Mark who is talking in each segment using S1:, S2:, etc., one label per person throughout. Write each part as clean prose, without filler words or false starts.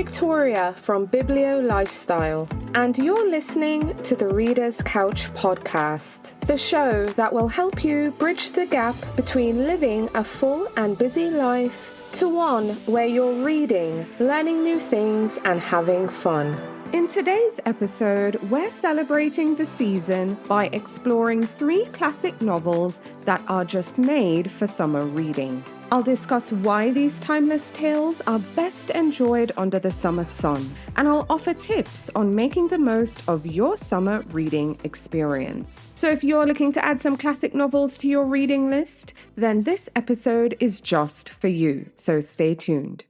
S1: Victoria from Biblio Lifestyle, and you're listening to the Reader's Couch podcast, the show that will help you bridge the gap between living a full and busy life to one where you're reading, learning new things, and having fun. In today's episode, we're celebrating the season by exploring 3 classic novels that are just made for summer reading. I'll discuss why these timeless tales are best enjoyed under the summer sun, and I'll offer tips on making the most of your summer reading experience. So if you're looking to add some classic novels to your reading list, then this episode is just for you, so stay tuned.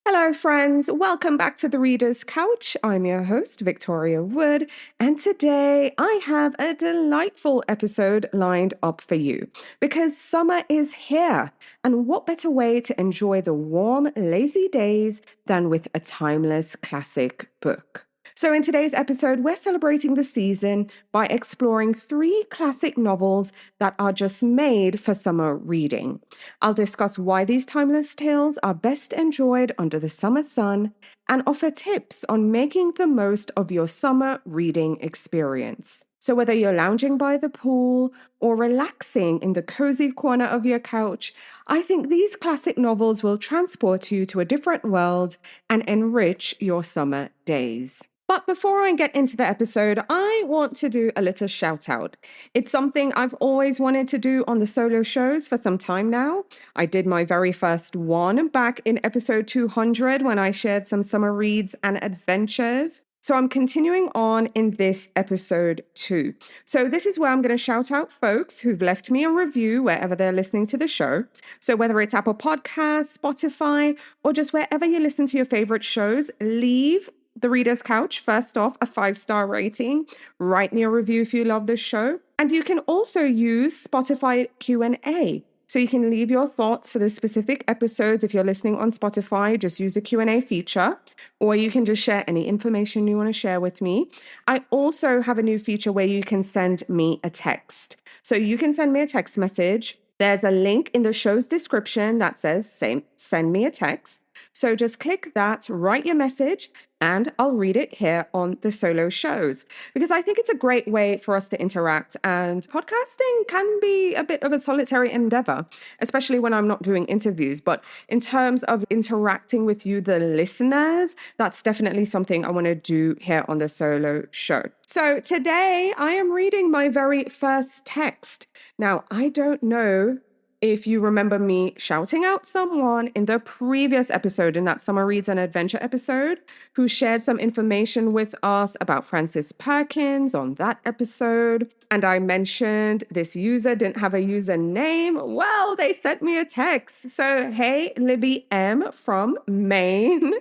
S1: Hello friends, welcome back to the Reader's Couch. I'm your host, Victoria Wood, and today I have a delightful episode lined up for you because summer is here, and what better way to enjoy the warm, lazy days than with a timeless classic book. So in today's episode, we're celebrating the season by exploring 3 classic novels that are just made for summer reading. I'll discuss why these timeless tales are best enjoyed under the summer sun and offer tips on making the most of your summer reading experience. So whether you're lounging by the pool or relaxing in the cozy corner of your couch, I think these classic novels will transport you to a different world and enrich your summer days. But before I get into the episode, I want to do a little shout out. It's something I've always wanted to do on the solo shows for some time now. I did my very first one back in episode 200 when I shared some summer reads and adventures. So I'm continuing on in this episode too. So this is where I'm going to shout out folks who've left me a review wherever they're listening to the show. So whether it's Apple Podcasts, Spotify, or just wherever you listen to your favorite shows, leave The Reader's Couch, first off, a 5-star rating. Write me a review if you love this show. And you can also use Spotify Q&A. So you can leave your thoughts for the specific episodes. If you're listening on Spotify, just use the Q&A feature, or you can just share any information you want to share with me. I also have a new feature where you can send me a text. So you can send me a text message. There's a link in the show's description that says, send me a text. So just click that, write your message, and I'll read it here on the solo shows. Because I think it's a great way for us to interact, and podcasting can be a bit of a solitary endeavor, especially when I'm not doing interviews. But in terms of interacting with you, the listeners, that's definitely something I want to do here on the solo show. So today I am reading my very first text. Now, I don't know if you remember me shouting out someone in the previous episode, in that Summer Reads and Adventure episode, who shared some information with us about Frances Perkins on that episode. And I mentioned this user didn't have a username. Well, they sent me a text. So, hey, Libby M from Maine.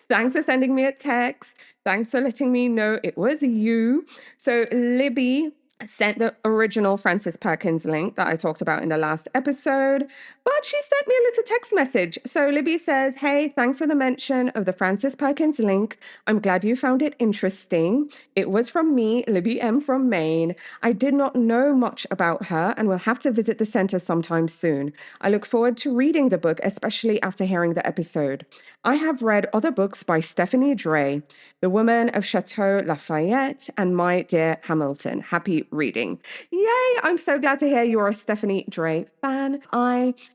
S1: Thanks for sending me a text. Thanks for letting me know it was you. So, Libby sent the original Frances Perkins link that I talked about in the last episode, but she sent me a little text message. So Libby says, hey, thanks for the mention of the Frances Perkins link. I'm glad you found it interesting. It was from me, Libby M from Maine. I did not know much about her and will have to visit the center sometime soon. I look forward to reading the book, especially after hearing the episode. I have read other books by Stephanie Dray, The Woman of Chateau Lafayette, and My Dear Hamilton. Happy reading. Yay! I'm so glad to hear you're a Stephanie Dray fan.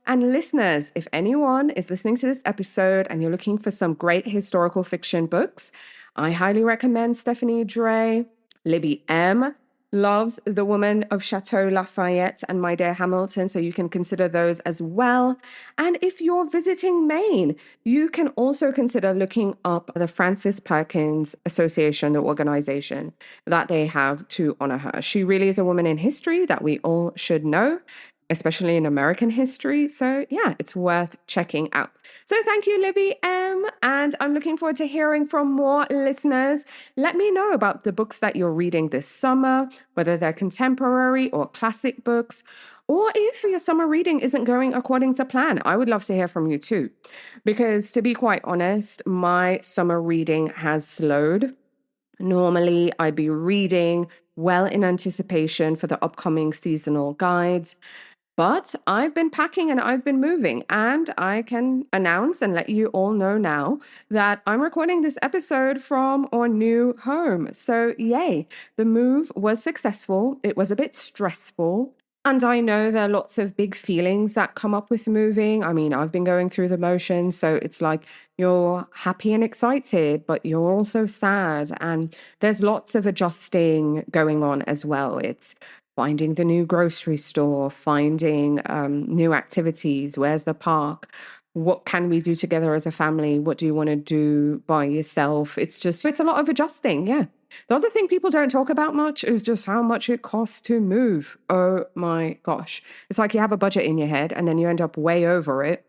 S1: And listeners, if anyone is listening to this episode and you're looking for some great historical fiction books, I highly recommend Stephanie Dray. Libby M loves The Woman of Chateau Lafayette and My Dear Hamilton, so you can consider those as well. And if you're visiting Maine, you can also consider looking up the Frances Perkins Association, the organization that they have to honor her. She really is a woman in history that we all should know, especially in American history. So yeah, it's worth checking out. So thank you, Libby M. And I'm looking forward to hearing from more listeners. Let me know about the books that you're reading this summer, whether they're contemporary or classic books, or if your summer reading isn't going according to plan. I would love to hear from you too. Because to be quite honest, my summer reading has slowed. Normally, I'd be reading well in anticipation for the upcoming seasonal guides. But I've been packing and I've been moving, and I can announce and let you all know now that I'm recording this episode from our new home. So, yay, the move was successful. It was a bit stressful. And I know there are lots of big feelings that come up with moving. I mean, I've been going through the motions. So it's like you're happy and excited, but you're also sad. And there's lots of adjusting going on as well. It's finding the new grocery store, finding new activities. Where's the park? What can we do together as a family? What do you want to do by yourself? It's a lot of adjusting. Yeah. The other thing people don't talk about much is just how much it costs to move. Oh my gosh. It's like you have a budget in your head and then you end up way over it.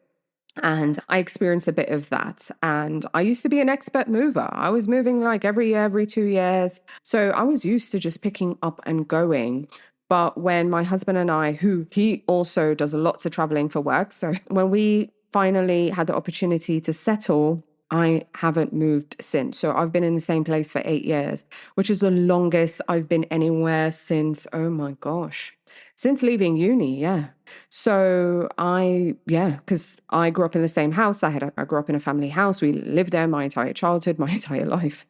S1: And I experienced a bit of that. And I used to be an expert mover. I was moving like every year, every 2 years. So I was used to just picking up and going. But when my husband and I, who he also does lots of traveling for work, so when we finally had the opportunity to settle, I haven't moved since. So I've been in the same place for 8 years, which is the longest I've been anywhere since, oh my gosh, since leaving uni. Yeah. So because I grew up in the same house. I grew up in a family house. We lived there my entire childhood, my entire life.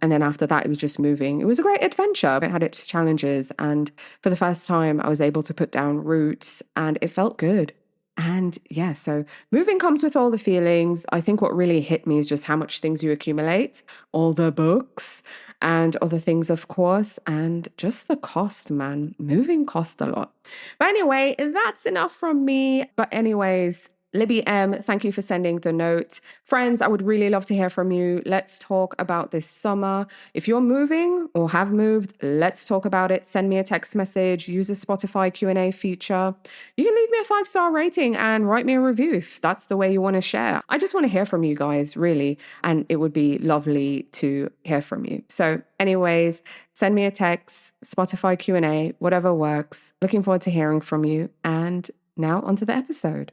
S1: And then after that, it was just moving. It was a great adventure. It had its challenges. And for the first time, I was able to put down roots and it felt good. And yeah, so moving comes with all the feelings. I think what really hit me is just how much things you accumulate, all the books and other things, of course, and just the cost, man. Moving cost a lot. But anyway, that's enough from me. But anyways, Libby M, thank you for sending the note. Friends, I would really love to hear from you. Let's talk about this summer. If you're moving or have moved, let's talk about it. Send me a text message, use the Spotify Q&A feature. You can leave me a 5-star rating and write me a review if that's the way you want to share. I just want to hear from you guys, really. And it would be lovely to hear from you. So anyways, send me a text, Spotify Q&A, whatever works. Looking forward to hearing from you. And now onto the episode.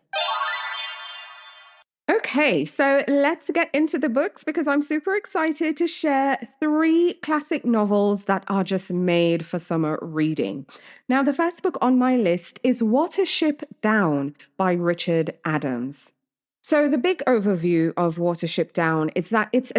S1: Okay, so let's get into the books because I'm super excited to share 3 classic novels that are just made for summer reading. Now, the first book on my list is Watership Down by Richard Adams. So, the big overview of Watership Down is that it's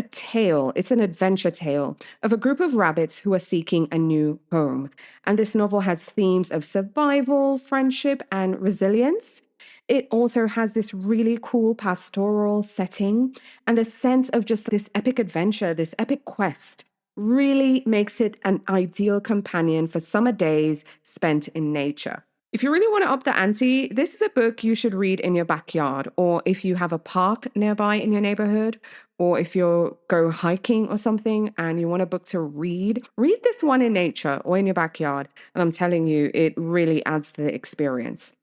S1: an adventure tale of a group of rabbits who are seeking a new home. And this novel has themes of survival, friendship, and resilience. It also has this really cool pastoral setting and a sense of just this epic adventure, this epic quest. Really makes it an ideal companion for summer days spent in nature. If you really want to up the ante, this is a book you should read in your backyard, or if you have a park nearby in your neighborhood, or if you go hiking or something and you want a book to read this one in nature or in your backyard. And I'm telling you, it really adds to the experience.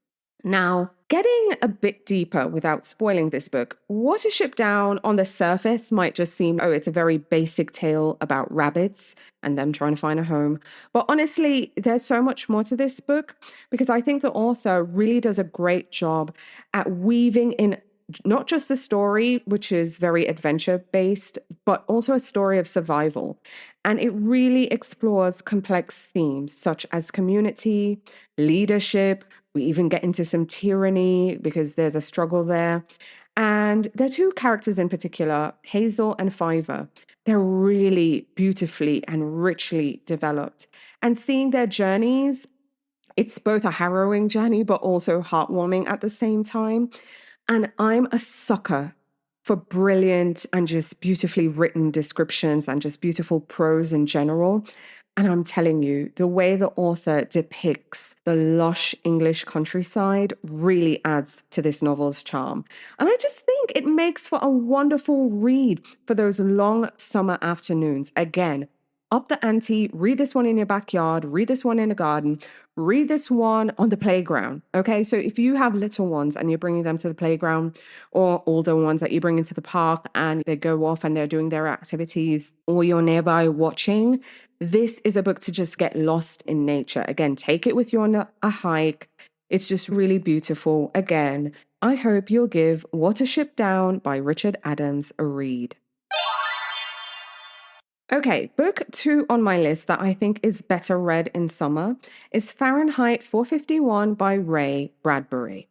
S1: Now, getting a bit deeper without spoiling this book, Watership Down on the surface might just seem, oh, it's a very basic tale about rabbits and them trying to find a home. But honestly, there's so much more to this book because I think the author really does a great job at weaving in not just the story, which is very adventure based, but also a story of survival. And it really explores complex themes such as community, leadership. We even get into some tyranny because there's a struggle there. And there are 2 characters in particular, Hazel and Fiver. They're really beautifully and richly developed. And seeing their journeys, it's both a harrowing journey, but also heartwarming at the same time. And I'm a sucker for brilliant and just beautifully written descriptions and just beautiful prose in general. And I'm telling you, the way the author depicts the lush English countryside really adds to this novel's charm. And I just think it makes for a wonderful read for those long summer afternoons. Again, up the ante, read this one in your backyard, read this one in the garden, read this one on the playground. Okay, so if you have little ones and you're bringing them to the playground, or older ones that you bring into the park and they go off and they're doing their activities, or you're nearby watching, this is a book to just get lost in nature. Again, take it with you on a hike. It's just really beautiful. Again, I hope you'll give Watership Down by Richard Adams a read. Okay, book two on my list that I think is better read in summer is Fahrenheit 451 by Ray Bradbury.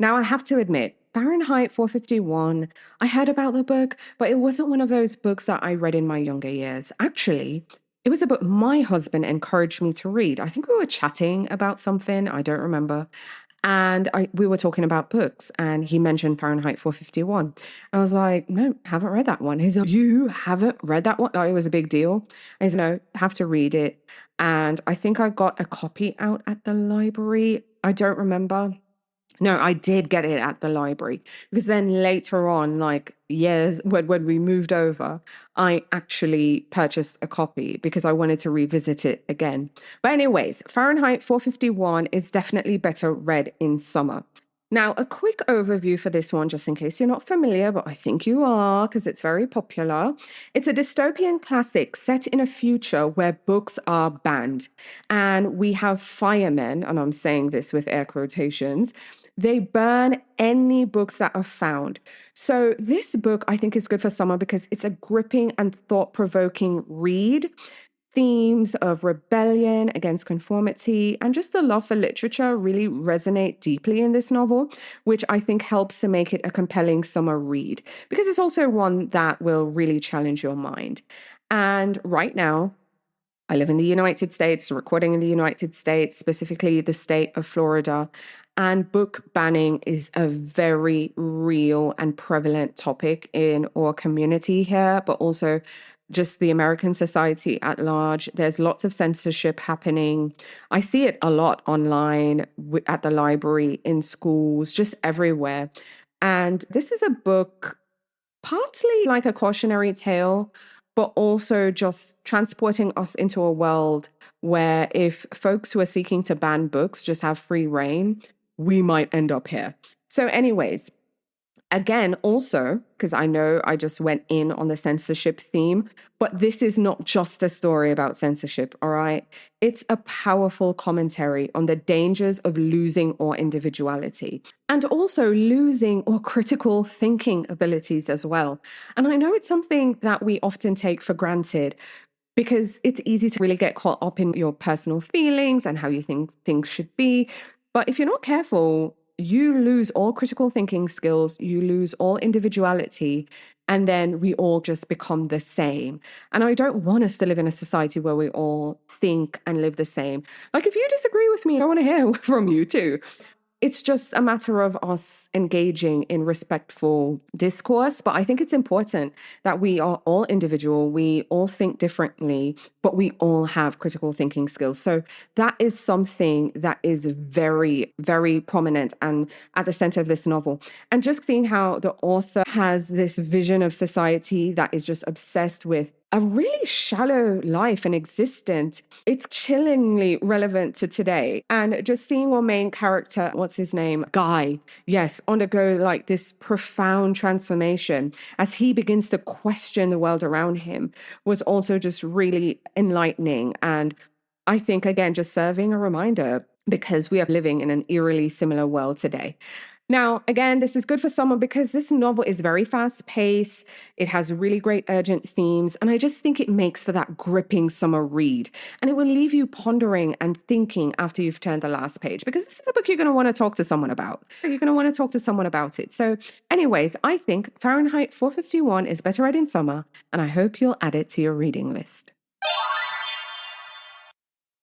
S1: Now, I have to admit, Fahrenheit 451, I heard about the book, but it wasn't one of those books that I read in my younger years. Actually, it was a book my husband encouraged me to read. I think we were chatting about something, I don't remember. And we were talking about books, and he mentioned Fahrenheit 451. I was like, no, haven't read that one. He's like, you haven't read that one? Like, it was a big deal. I said, no, have to read it. And I think I got a copy out at the library. I don't remember. No, I did get it at the library because then later on, like years when we moved over, I actually purchased a copy because I wanted to revisit it again. But anyways, Fahrenheit 451 is definitely better read in summer. Now, a quick overview for this one, just in case you're not familiar, but I think you are because it's very popular. It's a dystopian classic set in a future where books are banned. And we have firemen, and I'm saying this with air quotations, they burn any books that are found. So, this book I think is good for summer because it's a gripping and thought provoking read. Themes of rebellion against conformity and just the love for literature really resonate deeply in this novel, which I think helps to make it a compelling summer read because it's also one that will really challenge your mind. And right now, I live in the United States, recording in the United States, specifically the state of Florida. And book banning is a very real and prevalent topic in our community here, but also just the American society at large. There's lots of censorship happening. I see it a lot online, at the library, in schools, just everywhere. And this is a book partly like a cautionary tale, but also just transporting us into a world where if folks who are seeking to ban books just have free reign, we might end up here. So, anyways, again, also, because I know I just went in on the censorship theme, but this is not just a story about censorship, all right? It's a powerful commentary on the dangers of losing our individuality and also losing our critical thinking abilities as well. And I know it's something that we often take for granted because it's easy to really get caught up in your personal feelings and how you think things should be. But if you're not careful, you lose all critical thinking skills, you lose all individuality, and then we all just become the same. And I don't want us to live in a society where we all think and live the same. Like, if you disagree with me, I want to hear from you too. It's just a matter of us engaging in respectful discourse. But I think it's important that we are all individual. We all think differently, but we all have critical thinking skills. So that is something that is very, very prominent and at the center of this novel. And just seeing how the author has this vision of society that is just obsessed with a really shallow life and existence. It's chillingly relevant to today. And just seeing our main character, what's his name? Guy, yes, undergo like this profound transformation as he begins to question the world around him was also just really enlightening. And I think, again, just serving a reminder because we are living in an eerily similar world today. Now, again, this is good for someone because this novel is very fast paced. It has really great urgent themes. And I just think it makes for that gripping summer read. And it will leave you pondering and thinking after you've turned the last page because this is a book you're going to want to talk to someone about. You're going to want to talk to someone about it. So, anyways, I think Fahrenheit 451 is better read in summer. And I hope you'll add it to your reading list.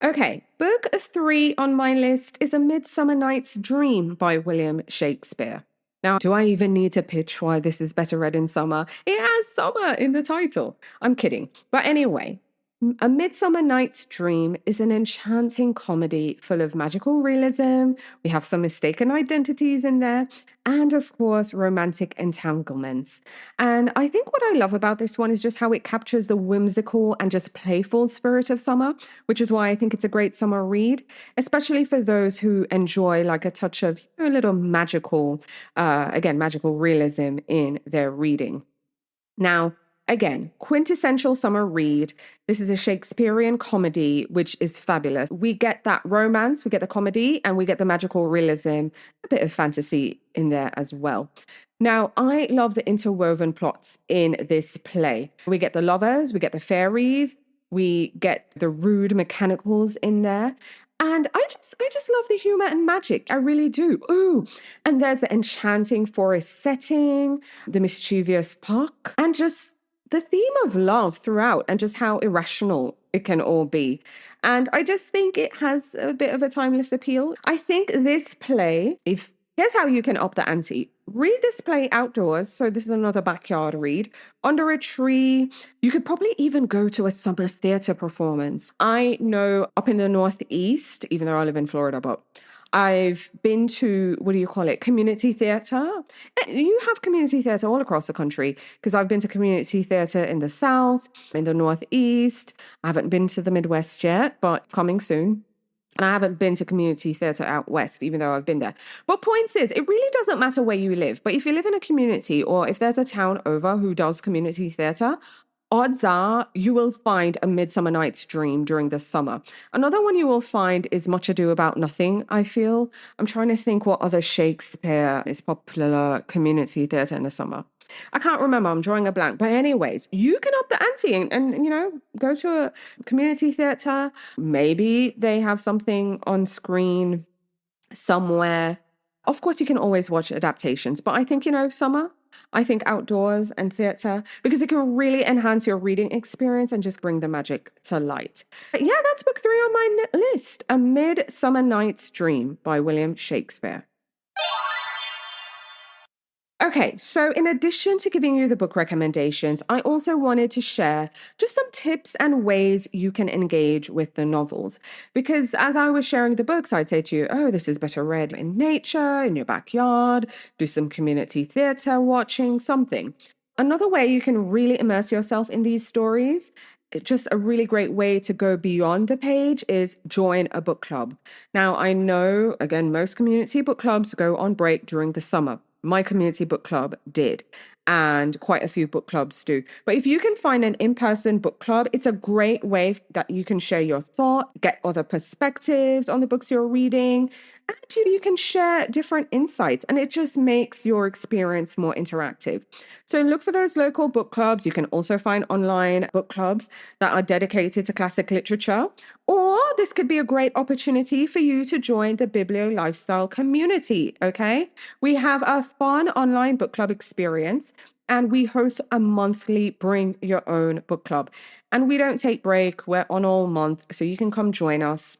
S1: Okay, book three on my list is A Midsummer Night's Dream by William Shakespeare. Now, do I even need to pitch why this is better read in summer? It has summer in the title. I'm kidding. But anyway, A Midsummer Night's Dream is an enchanting comedy full of magical realism. We have some mistaken identities in there, and of course, romantic entanglements. And I think what I love about this one is just how it captures the whimsical and just playful spirit of summer, which is why I think it's a great summer read, especially for those who enjoy like a touch of a little magical, again, magical realism in their reading. Now, Again, quintessential summer read. This is a Shakespearean comedy, which is fabulous. We get that romance, we get the comedy, and we get the magical realism, a bit of fantasy in there as well. Now, I love the interwoven plots in this play. We get the lovers, we get the fairies, we get the rude mechanicals in there. And I just love the humor and magic. I really do. Ooh. And there's the enchanting forest setting, the mischievous Puck, and just the theme of love throughout and just how irrational it can all be. And I just think it has a bit of a timeless appeal. I think this play, if here's how you can up the ante. Read this play outdoors. So this is another backyard read under a tree. You could probably even go to a summer theater performance. I know up in the Northeast, even though I live in Florida, but I've been to, what do you call it, community theater. You have community theater all across the country because I've been to community theater in the South, in the Northeast. I haven't been to the Midwest yet, but coming soon. And I haven't been to community theatre out west, even though I've been there. But points is, it really doesn't matter where you live. But if you live in a community or if there's a town over who does community theatre, odds are you will find A Midsummer Night's Dream during the summer. Another one you will find is Much Ado About Nothing, I feel. I'm trying to think what other Shakespeare is popular community theatre in the summer. I can't remember. I'm drawing a blank. But anyways, you can up the ante and go to a community theatre. Maybe they have something on screen somewhere. Of course, you can always watch adaptations, but I think, summer, I think outdoors and theatre, because it can really enhance your reading experience and just bring the magic to light. But yeah, that's book 3 on my list, A Midsummer Night's Dream by William Shakespeare. Okay, so in addition to giving you the book recommendations, I also wanted to share just some tips and ways you can engage with the novels. Because as I was sharing the books, I'd say to you, oh, this is better read in nature, in your backyard, do some community theatre watching, something. Another way you can really immerse yourself in these stories, just a really great way to go beyond the page is join a book club. Now, I know, again, most community book clubs go on break during the summer. My community book club did, and quite a few book clubs do. But if you can find an in-person book club, it's a great way that you can share your thoughts, get other perspectives on the books you're reading, and you can share different insights, and it just makes your experience more interactive. So look for those local book clubs. You can also find online book clubs that are dedicated to classic literature. Or this could be a great opportunity for you to join the Biblio Lifestyle community, okay? We have a fun online book club experience, and we host a monthly Bring Your Own book club. And we don't take break. We're on all month, so you can come join us.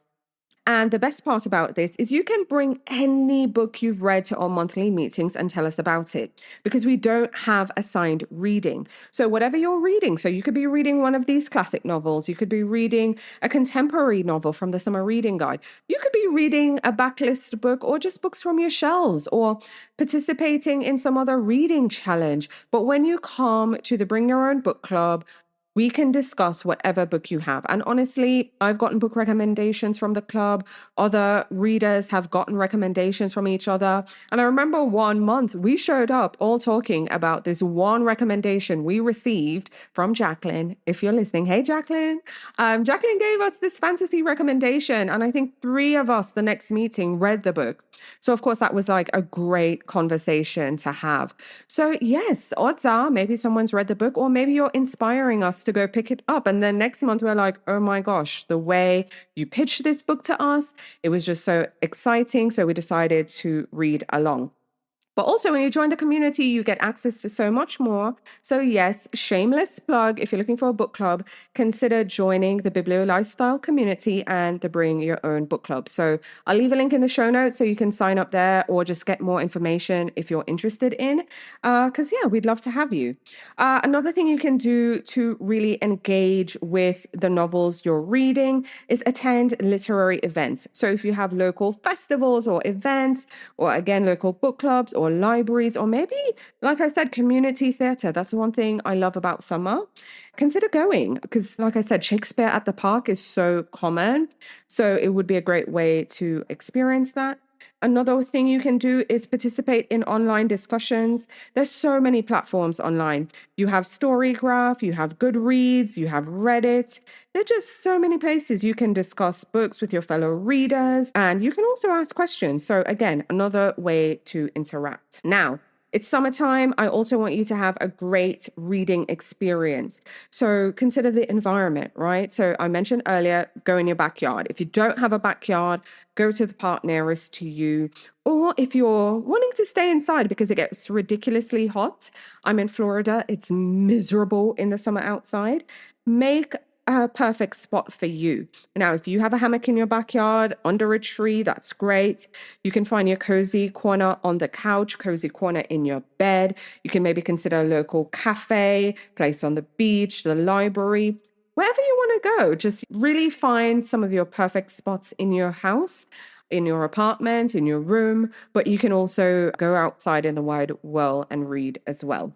S1: And the best part about this is you can bring any book you've read to our monthly meetings and tell us about it because we don't have assigned reading. So whatever you're reading, so you could be reading one of these classic novels, you could be reading a contemporary novel from the Summer Reading Guide, you could be reading a backlist book or just books from your shelves or participating in some other reading challenge. But when you come to the Bring Your Own Book Club, we can discuss whatever book you have. And honestly, I've gotten book recommendations from the club. Other readers have gotten recommendations from each other. And I remember one month we showed up all talking about this one recommendation we received from Jacqueline. If you're listening, hey, Jacqueline. Jacqueline gave us this fantasy recommendation. And I think 3 of us the next meeting read the book. So of course, that was like a great conversation to have. So yes, odds are maybe someone's read the book or maybe you're inspiring us to go pick it up. And then next month, we're like, oh my gosh, the way you pitched this book to us, it was just so exciting. So we decided to read along. But also, when you join the community, you get access to so much more. So yes, shameless plug, if you're looking for a book club, consider joining the Biblio Lifestyle community and the Bring Your Own Book Club. So I'll leave a link in the show notes so you can sign up there or just get more information if you're interested in. Because yeah, we'd love to have you. Another thing you can do to really engage with the novels you're reading is attend literary events. So if you have local festivals or events, or again, local book clubs or libraries, or maybe, like I said, community theatre. That's one thing I love about summer. Consider going because, like I said, Shakespeare at the Park is so common. So it would be a great way to experience that. Another thing you can do is participate in online discussions. There's so many platforms online. You have Storygraph, you have Goodreads, you have Reddit. There are just so many places you can discuss books with your fellow readers, and you can also ask questions. So, again, another way to interact. Now, it's summertime. I also want you to have a great reading experience. So consider the environment, right? So I mentioned earlier, go in your backyard. If you don't have a backyard, go to the park nearest to you. Or if you're wanting to stay inside because it gets ridiculously hot, I'm in Florida, it's miserable in the summer outside. Make a perfect spot for you. Now, if you have a hammock in your backyard, under a tree, that's great. You can find your cozy corner on the couch, cozy corner in your bed. You can maybe consider a local cafe, place on the beach, the library, wherever you want to go. Just really find some of your perfect spots in your house, in your apartment, in your room, but you can also go outside in the wide world and read as well.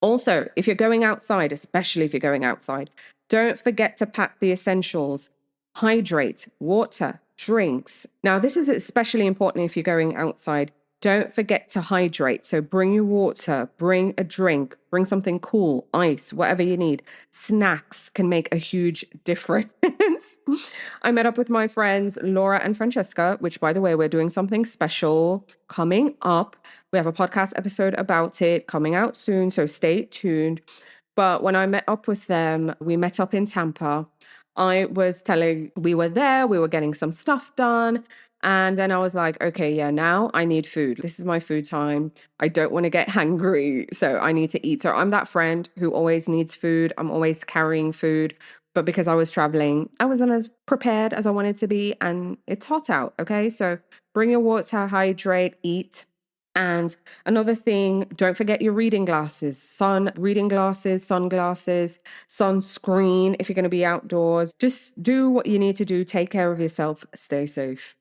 S1: Also, if you're going outside, especially if you're going outside, don't forget to pack the essentials. Hydrate, water, drinks. Now, this is especially important if you're going outside. Don't forget to hydrate. So bring your water, bring a drink, bring something cool, ice, whatever you need. Snacks can make a huge difference. I met up with my friends Laura and Francesca, which, by the way, we're doing something special coming up. We have a podcast episode about it coming out soon, so stay tuned. But when I met up with them, we met up in Tampa. I was telling, we were there, we were getting some stuff done. And then I was like, okay, yeah, now I need food. This is my food time. I don't want to get hungry, so I need to eat. So I'm that friend who always needs food. I'm always carrying food. But because I was traveling, I wasn't as prepared as I wanted to be. And it's hot out, okay? So bring your water, hydrate, eat. And another thing, don't forget your reading glasses, reading glasses, sunglasses, sunscreen if you're going to be outdoors. Just do what you need to do. Take care of yourself. Stay safe.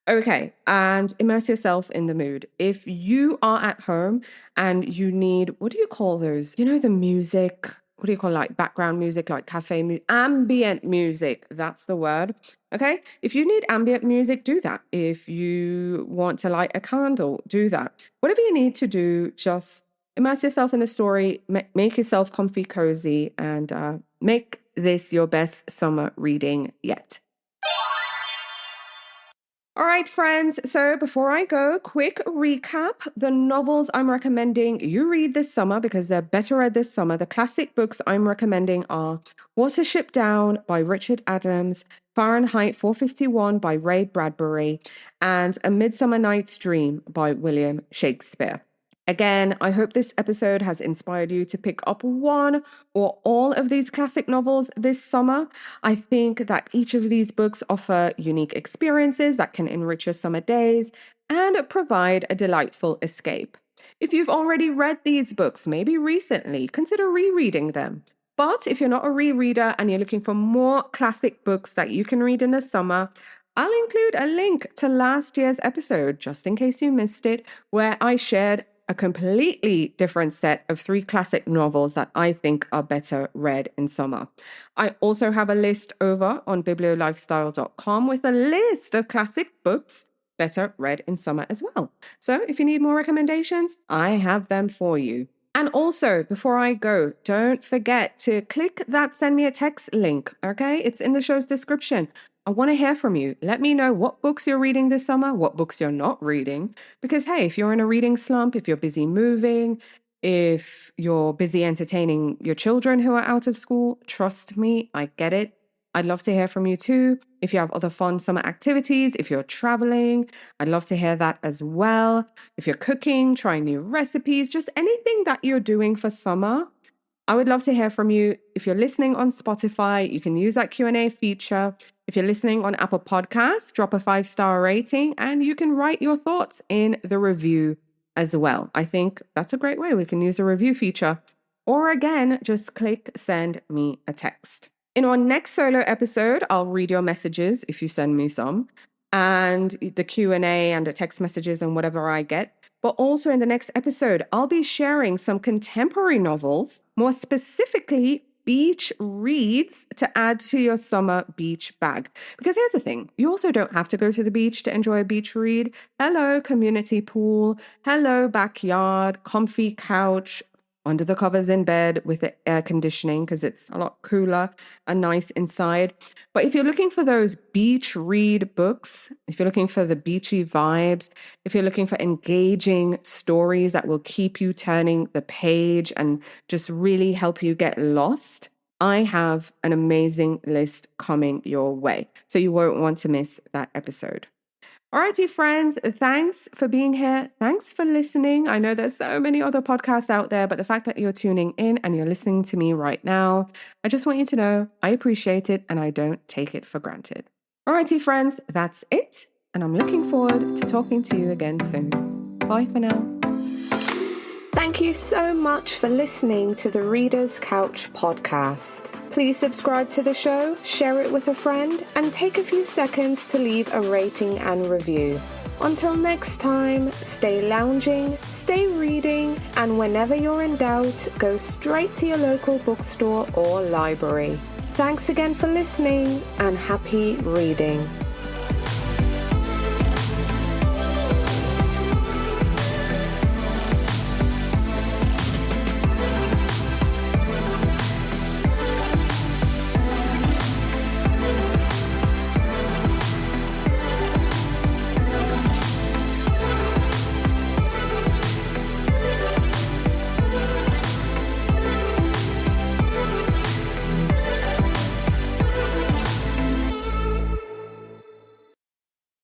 S1: Okay, and immerse yourself in the mood. If you are at home and you need, what do you call those? You know, the music, what do you call like background music, like cafe music, ambient music, that's the word. Okay, if you need ambient music, do that. If you want to light a candle, do that. Whatever you need to do, just immerse yourself in the story, make yourself comfy, cozy, and make this your best summer reading yet. All right, friends. So before I go, quick recap. The novels I'm recommending you read this summer because they're better read this summer. The classic books I'm recommending are Watership Down by Richard Adams, Fahrenheit 451 by Ray Bradbury, and A Midsummer Night's Dream by William Shakespeare. Again, I hope this episode has inspired you to pick up one or all of these classic novels this summer. I think that each of these books offer unique experiences that can enrich your summer days and provide a delightful escape. If you've already read these books, maybe recently, consider rereading them. But if you're not a rereader and you're looking for more classic books that you can read in the summer, I'll include a link to last year's episode, just in case you missed it, where I shared a completely different set of 3 classic novels that I think are better read in summer. I also have a list over on bibliolifestyle.com with a list of classic books better read in summer as well. So if you need more recommendations, I have them for you. And also, before I go, don't forget to click that send me a text link, okay? It's in the show's description. I want to hear from you. Let me know what books you're reading this summer, what books you're not reading. Because, hey, if you're in a reading slump, if you're busy moving, if you're busy entertaining your children who are out of school, trust me, I get it. I'd love to hear from you too. If you have other fun summer activities, if you're traveling, I'd love to hear that as well. If you're cooking, trying new recipes, just anything that you're doing for summer, I would love to hear from you. If you're listening on Spotify, you can use that Q&A feature. If you're listening on Apple Podcasts, drop a 5-star rating and you can write your thoughts in the review as well. I think that's a great way. We can use a review feature. Or again, just click send me a text. In our next solo episode, I'll read your messages if you send me some, and the Q&A and the text messages and whatever I get. But also in the next episode, I'll be sharing some contemporary novels, more specifically beach reads to add to your summer beach bag. Because here's the thing, you also don't have to go to the beach to enjoy a beach read. Hello, community pool. Hello, backyard, comfy couch, under the covers in bed with the air conditioning because it's a lot cooler and nice inside. But if you're looking for those beach read books, if you're looking for the beachy vibes, if you're looking for engaging stories that will keep you turning the page and just really help you get lost, I have an amazing list coming your way. So you won't want to miss that episode. Alrighty, friends, thanks for being here. Thanks for listening. I know there's so many other podcasts out there, but the fact that you're tuning in and you're listening to me right now, I just want you to know I appreciate it and I don't take it for granted. Alrighty, friends, that's it. And I'm looking forward to talking to you again soon. Bye for now. Thank you so much for listening to the Reader's Couch podcast. Please subscribe to the show, share it with a friend, and take a few seconds to leave a rating and review. Until next time, stay lounging, stay reading, and whenever you're in doubt, go straight to your local bookstore or library. Thanks again for listening, and happy reading.